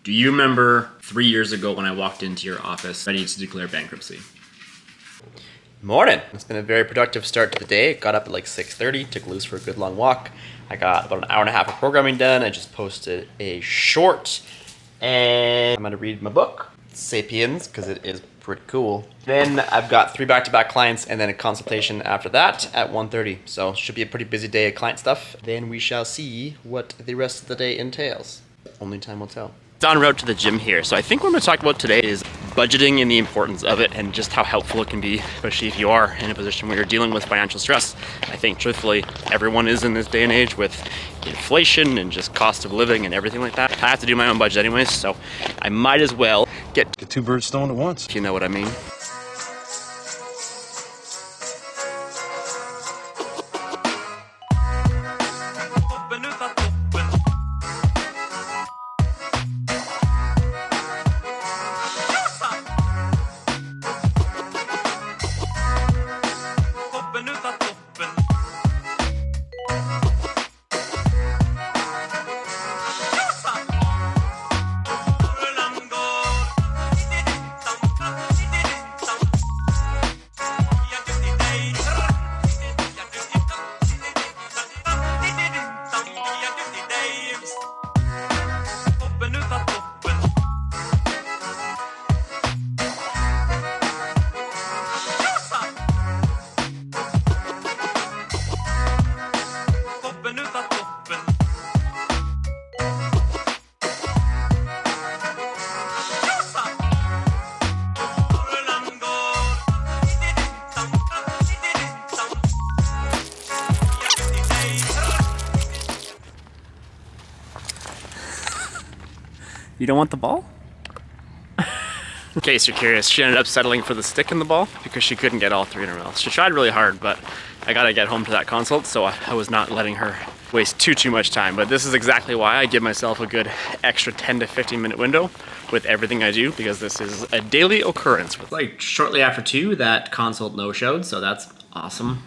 Do you remember 3 years ago when I walked into your office ready to declare bankruptcy? Morning. It's been a very productive start to the day. Got up at like 6:30, took Luce for a good long walk. I got about an hour and a half of programming done. I just posted a short, and I'm gonna read my book, Sapiens, because it is pretty cool. Then I've got 3 back-to-back clients and then a consultation after that at 1:30. So should be a pretty busy day of client stuff. Then we shall see what the rest of the day entails. Only time will tell. En route to the gym here. So I think what I'm going to talk about today is budgeting and the importance of it and just how helpful it can be, especially if you are in a position where you're dealing with financial stress. I think truthfully, everyone is in this day and age with inflation and just cost of living and everything like that. I have to do my own budget anyways, so I might as well get 2 birds stoned at once. if you know what I mean. You don't want the ball? In case you're curious, she ended up settling for the stick in the ball because she couldn't get all 3 in a row. She tried really hard, but I gotta get home to that consult, so I was not letting her waste too much time. But this is exactly why I give myself a good extra 10 to 15 minute window with everything I do, because this is a daily occurrence. Like shortly after 2, that consult no-showed, so that's awesome.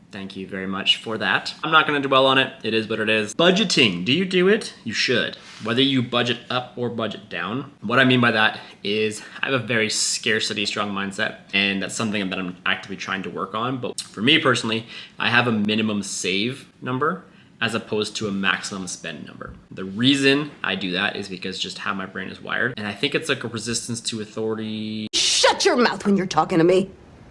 Thank you very much for that. I'm not gonna dwell on it. It is what it is. Budgeting, do you do it? You should. Whether you budget up or budget down. What I mean by that is I have a very scarcity strong mindset, and that's something that I'm actively trying to work on. But for me personally, I have a minimum save number as opposed to a maximum spend number. The reason I do that is because just how my brain is wired. And I think it's like a resistance to authority Shut your mouth when you're talking to me.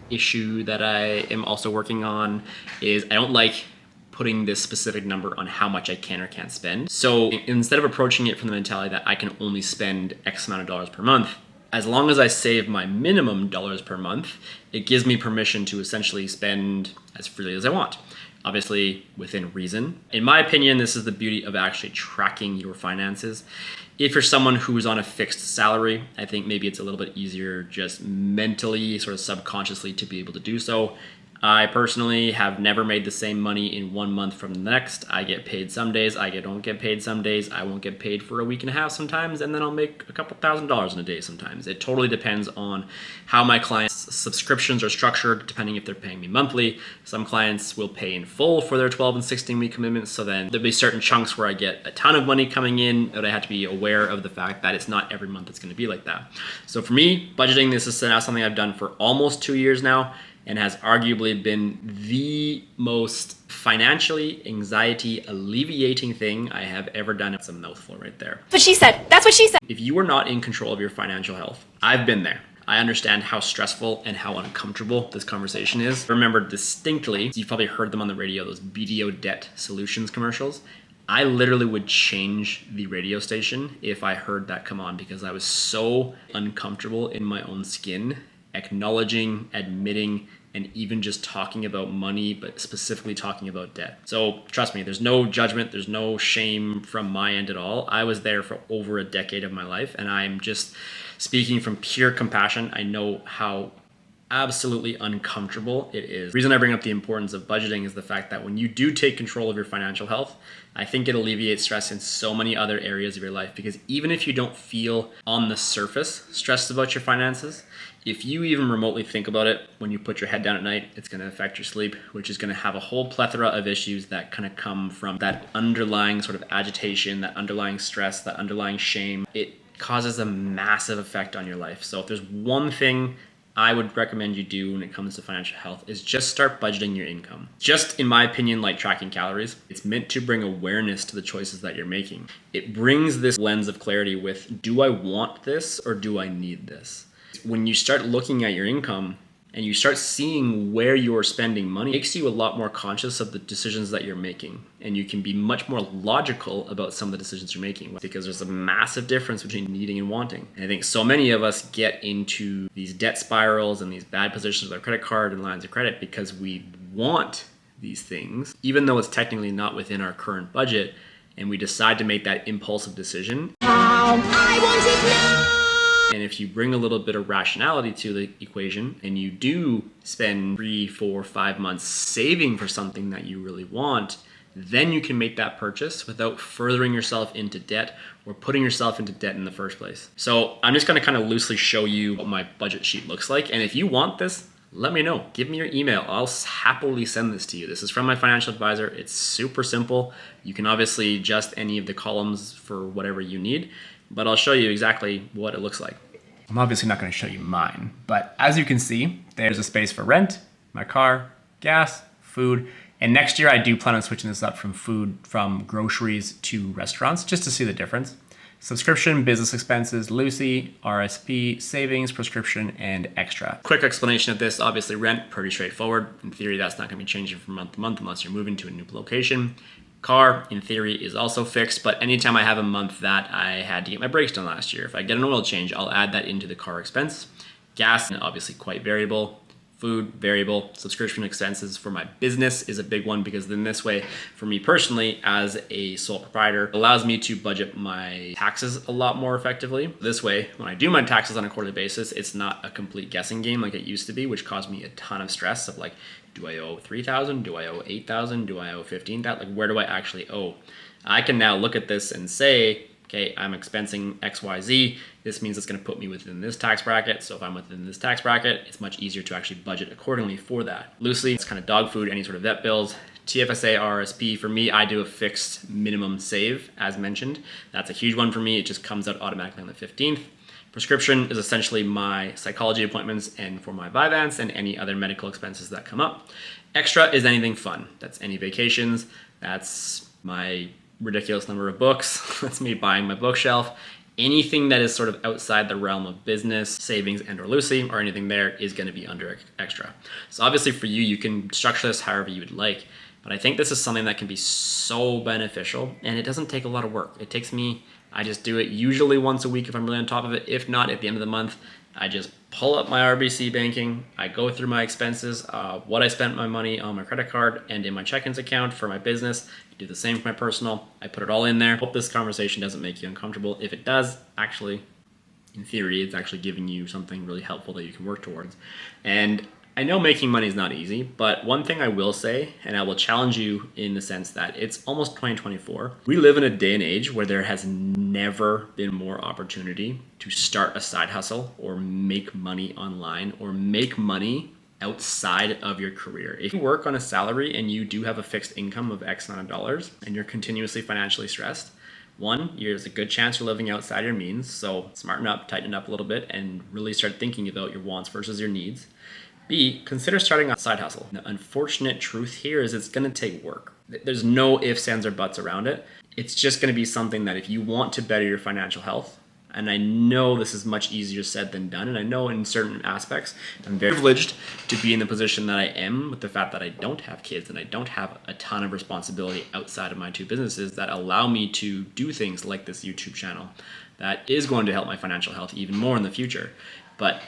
issue that I am also working on. Is I don't like putting this specific number on how much I can or can't spend. So instead of approaching it from the mentality that I can only spend X amount of dollars per month, as long as I save my minimum dollars per month, it gives me permission to essentially spend as freely as I want. Obviously within reason. In my opinion, this is the beauty of actually tracking your finances. If you're someone who is on a fixed salary, I think maybe it's a little bit easier just mentally, sort of subconsciously to be able to do so. I personally have never made the same money in 1 month from the next. I get paid some days, don't get paid some days. I won't get paid for a week and a half sometimes, and then I'll make a couple $1,000s in a day sometimes. It totally depends on how my clients' subscriptions are structured, depending if they're paying me monthly. Some clients will pay in full for their 12 and 16-week commitments, so then there'll be certain chunks where I get a ton of money coming in, but I have to be aware of the fact that it's not every month it's gonna be like that. So for me, budgeting, this is now something I've done for almost 2 years now, and has arguably been the most financially anxiety alleviating thing I have ever done. It's a mouthful right there. That's what she said. That's what she said. If you are not in control of your financial health, I've been there. I understand how stressful and how uncomfortable this conversation is. I remember distinctly, you've probably heard them on the radio, those BDO Debt Solutions commercials. I literally would change the radio station if I heard that come on, because I was so uncomfortable in my own skin, acknowledging, admitting, and even just talking about money, but specifically talking about debt. So trust me, there's no judgment, there's no shame from my end at all. I was there for over a decade of my life, and I'm just speaking from pure compassion. I know how absolutely uncomfortable it is. The reason I bring up the importance of budgeting is the fact that when you do take control of your financial health, I think it alleviates stress in so many other areas of your life, because even if you don't feel on the surface stressed about your finances, if you even remotely think about it, when you put your head down at night, it's going to affect your sleep, which is going to have a whole plethora of issues that kind of come from that underlying sort of agitation, that underlying stress, that underlying shame. It causes a massive effect on your life. So if there's one thing I would recommend you do when it comes to financial health is just start budgeting your income. Just in my opinion, like tracking calories, it's meant to bring awareness to the choices that you're making. It brings this lens of clarity with, do I want this or do I need this? When you start looking at your income and you start seeing where you're spending money, it makes you a lot more conscious of the decisions that you're making. And you can be much more logical about some of the decisions you're making because there's a massive difference between needing and wanting. And I think so many of us get into these debt spirals and these bad positions with our credit card and lines of credit because we want these things, even though it's technically not within our current budget, and we decide to make that impulsive decision. I want it now! And if you bring a little bit of rationality to the equation and you do spend 3, 4, 5 months saving for something that you really want, then you can make that purchase without furthering yourself into debt or putting yourself into debt in the first place. So I'm just going to kind of loosely show you what my budget sheet looks like. And if you want this, let me know. Give me your email. I'll happily send this to you. This is from my financial advisor. It's super simple. You can obviously adjust any of the columns for whatever you need, but I'll show you exactly what it looks like. I'm obviously not going to show you mine, but as you can see, there's a space for rent, my car, gas, food, and next year I do plan on switching this up from groceries to restaurants just to see the difference. Subscription, business expenses, Lucy, RSP, savings, prescription, and extra. Quick explanation of this, obviously rent, pretty straightforward. In theory, that's not going to be changing from month to month unless you're moving to a new location. Car, in theory, is also fixed, but anytime I have a month that I had to get my brakes done last year, if I get an oil change, I'll add that into the car expense. Gas, obviously quite variable. Food, variable. Subscription expenses for my business is a big one because then this way, for me personally, as a sole proprietor, it allows me to budget my taxes a lot more effectively. This way, when I do my taxes on a quarterly basis, it's not a complete guessing game like it used to be, which caused me a ton of stress of like, do I owe 3,000? Do I owe 8,000? Do I owe 15,000? Like, where do I actually owe? I can now look at this and say, okay, I'm expensing XYZ. This means it's going to put me within this tax bracket. So if I'm within this tax bracket, it's much easier to actually budget accordingly for that. Loosely, it's kind of dog food, any sort of vet bills. TFSA, RSP, for me, I do a fixed minimum save, as mentioned. That's a huge one for me. It just comes out automatically on the 15th. Prescription is essentially my psychology appointments and for my Vyvanse and any other medical expenses that come up. Extra is anything fun. That's any vacations. That's my ridiculous number of books. That's me buying my bookshelf. Anything that is sort of outside the realm of business, savings, and or Lucy, or anything there is going to be under extra. So obviously for you, you can structure this however you would like. But I think this is something that can be so beneficial, and it doesn't take a lot of work. It takes me, I just do it usually once a week if I'm really on top of it. If not, at the end of the month, I just pull up my RBC banking. I go through my expenses, what I spent my money on my credit card and in my check-ins account for my business. I do the same for my personal. I put it all in there. Hope this conversation doesn't make you uncomfortable. If it does, actually, in theory, it's actually giving you something really helpful that you can work towards. And I know making money is not easy, but one thing I will say, and I will challenge you in the sense that it's almost 2024. We live in a day and age where there has never been more opportunity to start a side hustle or make money online or make money outside of your career. If you work on a salary and you do have a fixed income of X amount of dollars and you're continuously financially stressed, one, there's a good chance you're living outside your means. So smarten up, tighten it up a little bit, and really start thinking about your wants versus your needs. B, consider starting a side hustle. The unfortunate truth here is it's going to take work. There's no ifs, ands, or buts around it. It's just going to be something that if you want to better your financial health, and I know this is much easier said than done, and I know in certain aspects I'm very privileged to be in the position that I am with the fact that I don't have kids and I don't have a ton of responsibility outside of my two businesses that allow me to do things like this YouTube channel that is going to help my financial health even more in the future. But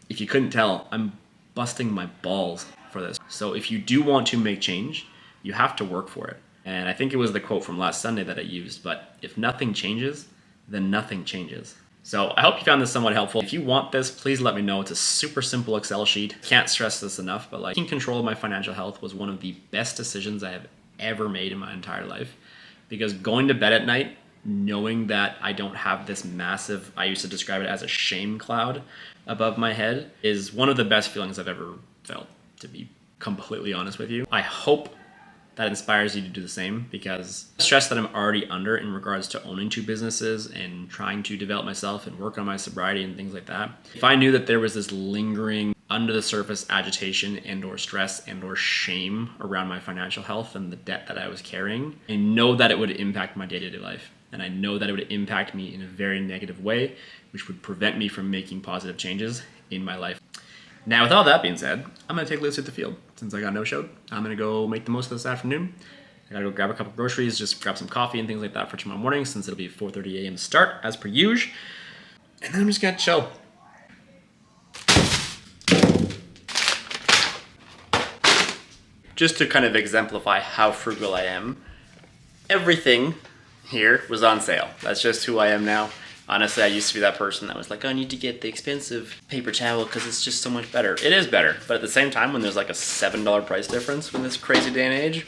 if you couldn't tell, I'm busting my balls for this. So if you do want to make change, you have to work for it. And I think it was the quote from last Sunday that I used, but if nothing changes, then nothing changes. So I hope you found this somewhat helpful. If you want this, please let me know. It's a super simple Excel sheet. Can't stress this enough, but like taking control of my financial health was one of the best decisions I have ever made in my entire life. Because going to bed at night, knowing that I don't have this massive, I used to describe it as a shame cloud above my head, is one of the best feelings I've ever felt, to be completely honest with you. I hope that inspires you to do the same, because the stress that I'm already under in regards to owning 2 businesses and trying to develop myself and work on my sobriety and things like that. If I knew that there was this lingering under the surface agitation and or stress and or shame around my financial health and the debt that I was carrying, I know that it would impact my day-to-day life. And I know that it would impact me in a very negative way, which would prevent me from making positive changes in my life. Now, with all that being said, I'm gonna take Lucy to the field. Since I got no showed, I'm gonna go make the most of this afternoon. I gotta go grab a couple groceries, just grab some coffee and things like that for tomorrow morning, since it'll be 4:30 a.m. start, as per usual. And then I'm just gonna chill. Just to kind of exemplify how frugal I am, everything here was on sale. That's just who I am now. Honestly, I used to be that person that was like, oh, I need to get the expensive paper towel because it's just so much better. It is better, but at the same time, when there's like a $7 price difference in this crazy day and age,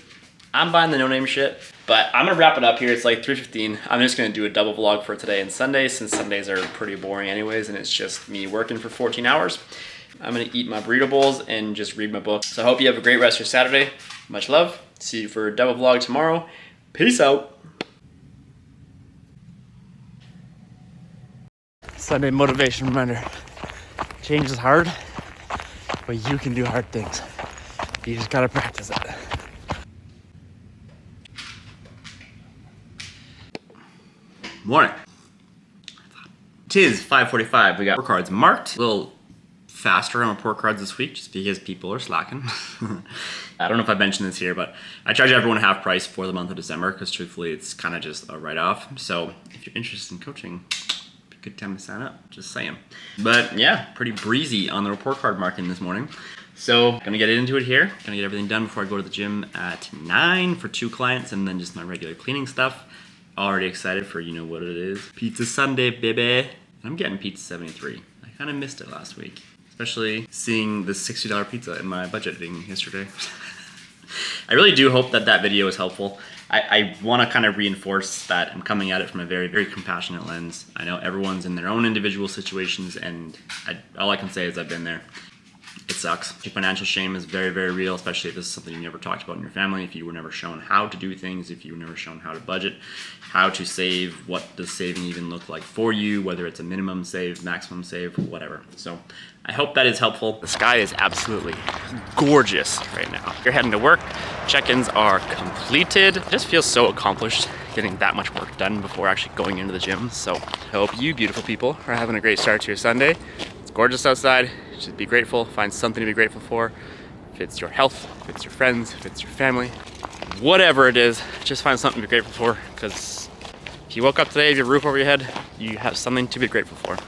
I'm buying the no-name shit. But I'm gonna wrap it up here. It's like 3:15. I'm just gonna do a double vlog for today and Sunday, since Sundays are pretty boring anyways, and it's just me working for 14 hours. I'm gonna eat my burrito bowls and just read my book. So I hope you have a great rest of your Saturday. Much love. See you for a double vlog tomorrow. Peace out. Sunday motivation reminder. Change is hard, but you can do hard things. You just gotta practice it. Morning. Tis 5:45. We got report cards marked. A little faster on report cards this week just because people are slacking. I don't know if I mentioned this here, but I charge everyone half price for the month of December because truthfully it's kind of just a write-off. So if you're interested in coaching, good time to sign up, just saying. But yeah, pretty breezy on the report card marking this morning. So gonna get into it here. Gonna get everything done before I go to the gym at 9 for 2 clients, and then just my regular cleaning stuff. Already excited for you know what it is. Pizza Sunday, baby. I'm getting pizza 73. I kind of missed it last week, especially seeing the $60 pizza in my budgeting yesterday. I really do hope that that video is helpful. I want to kind of reinforce that I'm coming at it from a very, very compassionate lens. I know everyone's in their own individual situations, and all I can say is I've been there. It sucks. Financial shame is very, very real, especially if this is something you never talked about in your family, if you were never shown how to do things, if you were never shown how to budget, how to save, what does saving even look like for you, whether it's a minimum save, maximum save, whatever. So I hope that is helpful. The sky is absolutely gorgeous right now. You're heading to work. Check-ins are completed. It just feels so accomplished getting that much work done before actually going into the gym. So I hope you beautiful people are having a great start to your Sunday. It's gorgeous outside. Just be grateful, find something to be grateful for. If it's your health, if it's your friends, if it's your family, whatever it is, just find something to be grateful for, because if you woke up today, you have a roof over your head, you have something to be grateful for.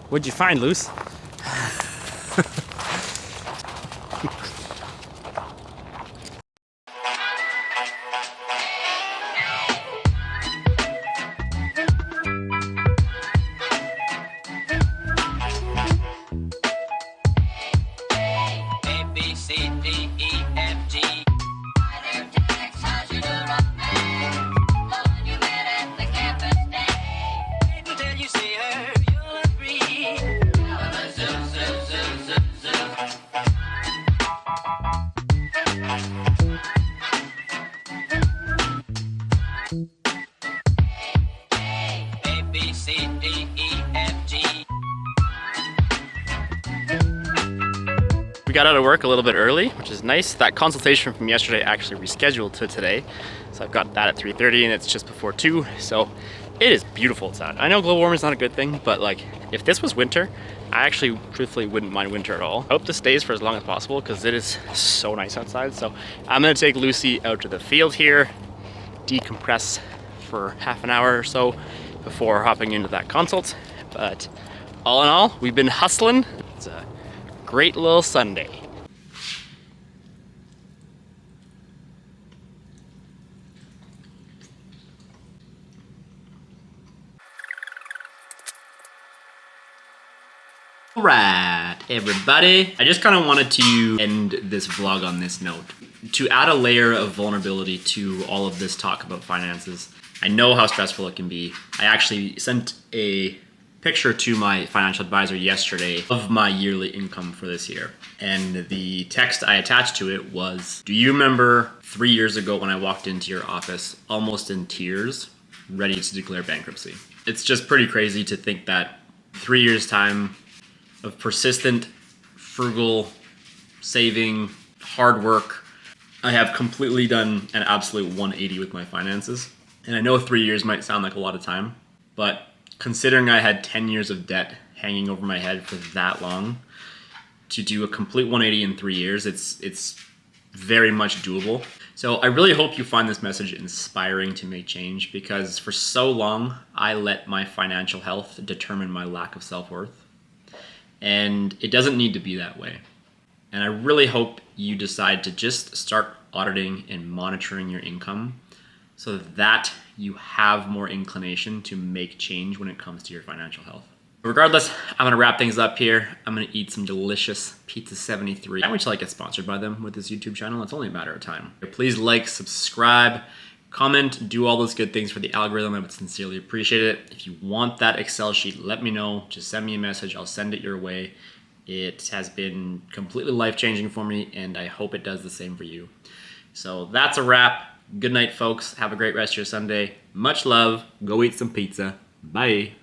What'd you find, Luce? We got out of work a little bit early, which is nice. That consultation from yesterday actually rescheduled to today. So I've got that at 3:30 and it's just before 2. So it is beautiful outside. I know global warming is not a good thing, but like if this was winter, I actually truthfully wouldn't mind winter at all. I hope this stays for as long as possible because it is so nice outside. So I'm gonna take Lucy out to the field here, decompress for half an hour or so before hopping into that consult. But all in all, we've been hustling. It's a great little Sunday. Alright, everybody. I just kind of wanted to end this vlog on this note. To add a layer of vulnerability to all of this talk about finances. I know how stressful it can be. I actually sent a picture to my financial advisor yesterday of my yearly income for this year. And the text I attached to it was, do you remember 3 years ago when I walked into your office almost in tears, ready to declare bankruptcy? It's just pretty crazy to think that 3 years time of persistent, frugal, saving, hard work, I have completely done an absolute 180 with my finances. And I know 3 years might sound like a lot of time, but considering I had 10 years of debt hanging over my head for that long, to do a complete 180 in 3 years, it's very much doable. So I really hope you find this message inspiring to make change, because for so long I let my financial health determine my lack of self-worth. And it doesn't need to be that way. And I really hope you decide to just start auditing and monitoring your income so that you have more inclination to make change when it comes to your financial health. Regardless, I'm gonna wrap things up here. I'm gonna eat some delicious Pizza 73. I wish I get sponsored by them with this YouTube channel. It's only a matter of time. Please like, subscribe, comment, do all those good things for the algorithm. I would sincerely appreciate it. If you want that Excel sheet, let me know. Just send me a message. I'll send it your way. It has been completely life-changing for me, and I hope it does the same for you. So that's a wrap. Good night, folks. Have a great rest of your Sunday. Much love. Go eat some pizza. Bye.